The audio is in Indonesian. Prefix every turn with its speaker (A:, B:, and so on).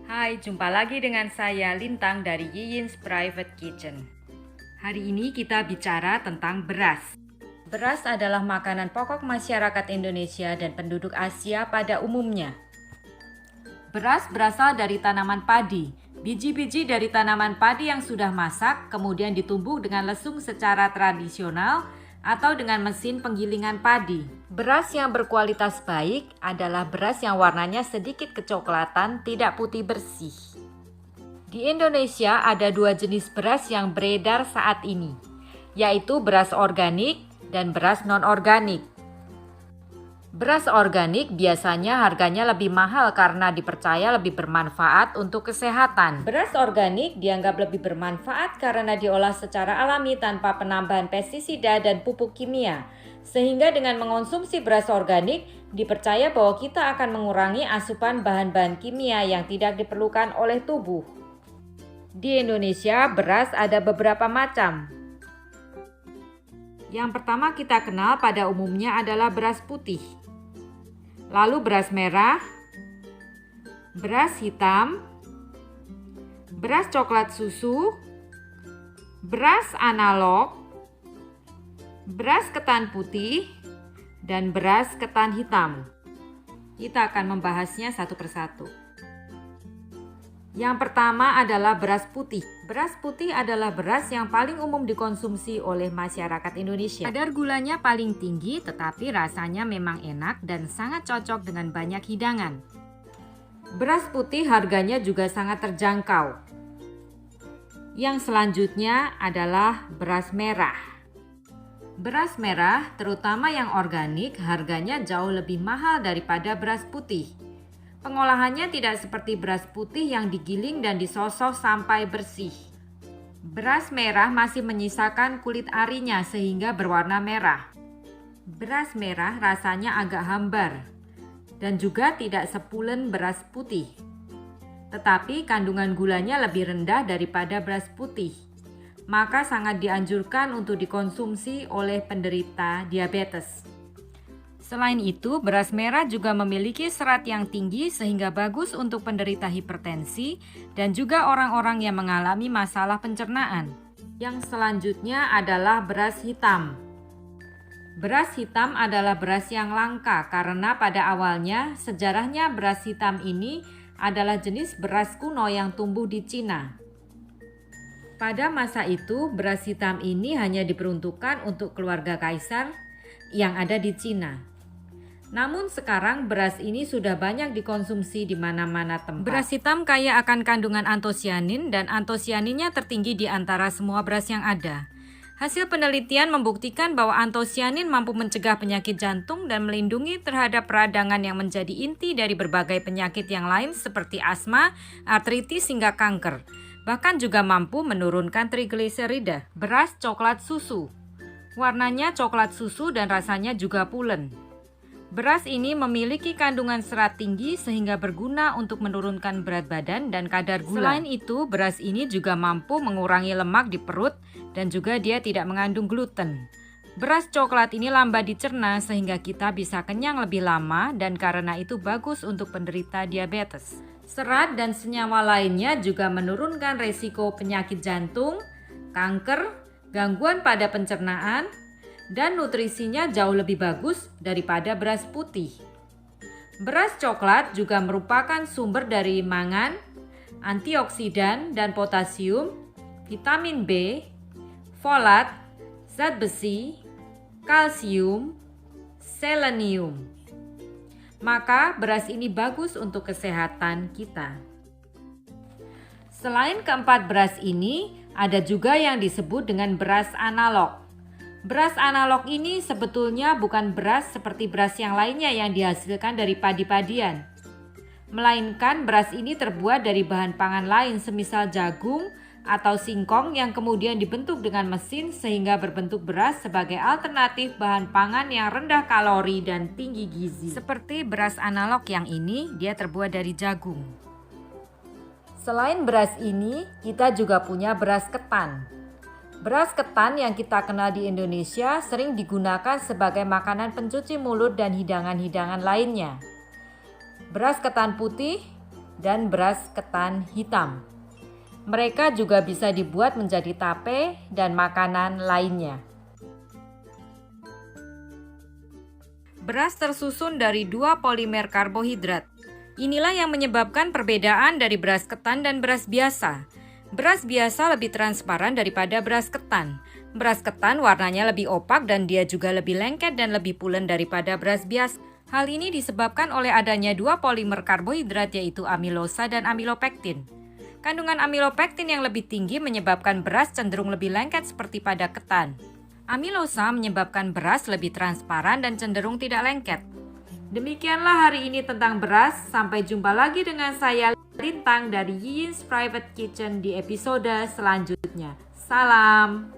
A: Hai, jumpa lagi dengan saya Lintang dari Yiyin's Private Kitchen. Hari ini kita bicara tentang beras. Beras adalah makanan pokok masyarakat Indonesia dan penduduk Asia pada umumnya. Beras berasal dari tanaman padi. Biji-biji dari tanaman padi yang sudah masak kemudian ditumbuk dengan lesung secara tradisional atau dengan mesin penggilingan padi. Beras yang berkualitas baik adalah beras yang warnanya sedikit kecoklatan, tidak putih bersih. Di Indonesia ada dua jenis beras yang beredar saat ini, yaitu beras organik dan beras non-organik. Beras organik biasanya harganya lebih mahal karena dipercaya lebih bermanfaat untuk kesehatan. Beras organik dianggap lebih bermanfaat karena diolah secara alami tanpa penambahan pestisida dan pupuk kimia. Sehingga dengan mengonsumsi beras organik, dipercaya bahwa kita akan mengurangi asupan bahan-bahan kimia yang tidak diperlukan oleh tubuh. Di Indonesia, beras ada beberapa macam. Yang pertama kita kenal pada umumnya adalah beras putih. Lalu beras merah, beras hitam, beras coklat susu, beras analog, beras ketan putih, dan beras ketan hitam. Kita akan membahasnya satu persatu. Yang pertama adalah beras putih. Beras putih adalah beras yang paling umum dikonsumsi oleh masyarakat Indonesia. Kadar gulanya paling tinggi tetapi rasanya memang enak dan sangat cocok dengan banyak hidangan. Beras putih harganya juga sangat terjangkau. Yang selanjutnya adalah beras merah. Beras merah, terutama yang organik, harganya jauh lebih mahal daripada beras putih. Pengolahannya tidak seperti beras putih yang digiling dan disosok sampai bersih. Beras merah masih menyisakan kulit arinya sehingga berwarna merah. Beras merah rasanya agak hambar dan juga tidak sepulen beras putih. Tetapi kandungan gulanya lebih rendah daripada beras putih. Maka sangat dianjurkan untuk dikonsumsi oleh penderita diabetes. Selain itu, beras merah juga memiliki serat yang tinggi sehingga bagus untuk penderita hipertensi dan juga orang-orang yang mengalami masalah pencernaan. Yang selanjutnya adalah beras hitam. Beras hitam adalah beras yang langka karena pada awalnya sejarahnya beras hitam ini adalah jenis beras kuno yang tumbuh di Cina. Pada masa itu, beras hitam ini hanya diperuntukkan untuk keluarga kaisar yang ada di Cina. Namun sekarang beras ini sudah banyak dikonsumsi di mana-mana tempat. Beras hitam kaya akan kandungan antosianin dan antosianinnya tertinggi di antara semua beras yang ada. Hasil penelitian membuktikan bahwa antosianin mampu mencegah penyakit jantung dan melindungi terhadap peradangan yang menjadi inti dari berbagai penyakit yang lain seperti asma, artritis hingga kanker. Bahkan juga mampu menurunkan trigliserida. Beras coklat susu. Warnanya coklat susu dan rasanya juga pulen. Beras ini memiliki kandungan serat tinggi sehingga berguna untuk menurunkan berat badan dan kadar gula. Selain itu, beras ini juga mampu mengurangi lemak di perut dan juga dia tidak mengandung gluten. Beras coklat ini lambat dicerna sehingga kita bisa kenyang lebih lama dan karena itu bagus untuk penderita diabetes. Serat dan senyawa lainnya juga menurunkan resiko penyakit jantung, kanker, gangguan pada pencernaan, dan nutrisinya jauh lebih bagus daripada beras putih. Beras coklat juga merupakan sumber dari mangan, antioksidan dan potasium, vitamin B, folat, zat besi, kalsium, selenium. Maka beras ini bagus untuk kesehatan kita. Selain keempat beras ini, ada juga yang disebut dengan beras analog. Beras analog ini sebetulnya bukan beras seperti beras yang lainnya yang dihasilkan dari padi-padian. Melainkan beras ini terbuat dari bahan pangan lain semisal jagung atau singkong yang kemudian dibentuk dengan mesin sehingga berbentuk beras sebagai alternatif bahan pangan yang rendah kalori dan tinggi gizi. Seperti beras analog yang ini, dia terbuat dari jagung. Selain beras ini, kita juga punya beras ketan. Beras ketan yang kita kenal di Indonesia sering digunakan sebagai makanan pencuci mulut dan hidangan-hidangan lainnya. Beras ketan putih dan beras ketan hitam. Mereka juga bisa dibuat menjadi tape dan makanan lainnya. Beras tersusun dari 2 polimer karbohidrat. Inilah yang menyebabkan perbedaan dari beras ketan dan beras biasa. Beras biasa lebih transparan daripada beras ketan. Beras ketan warnanya lebih opak dan dia juga lebih lengket dan lebih pulen daripada beras biasa. Hal ini disebabkan oleh adanya 2 polimer karbohidrat yaitu amilosa dan amilopektin. Kandungan amilopektin yang lebih tinggi menyebabkan beras cenderung lebih lengket seperti pada ketan. Amilosa menyebabkan beras lebih transparan dan cenderung tidak lengket. Demikianlah hari ini tentang beras. Sampai jumpa lagi dengan saya Lintang dari Yiyin's Private Kitchen di episode selanjutnya. Salam!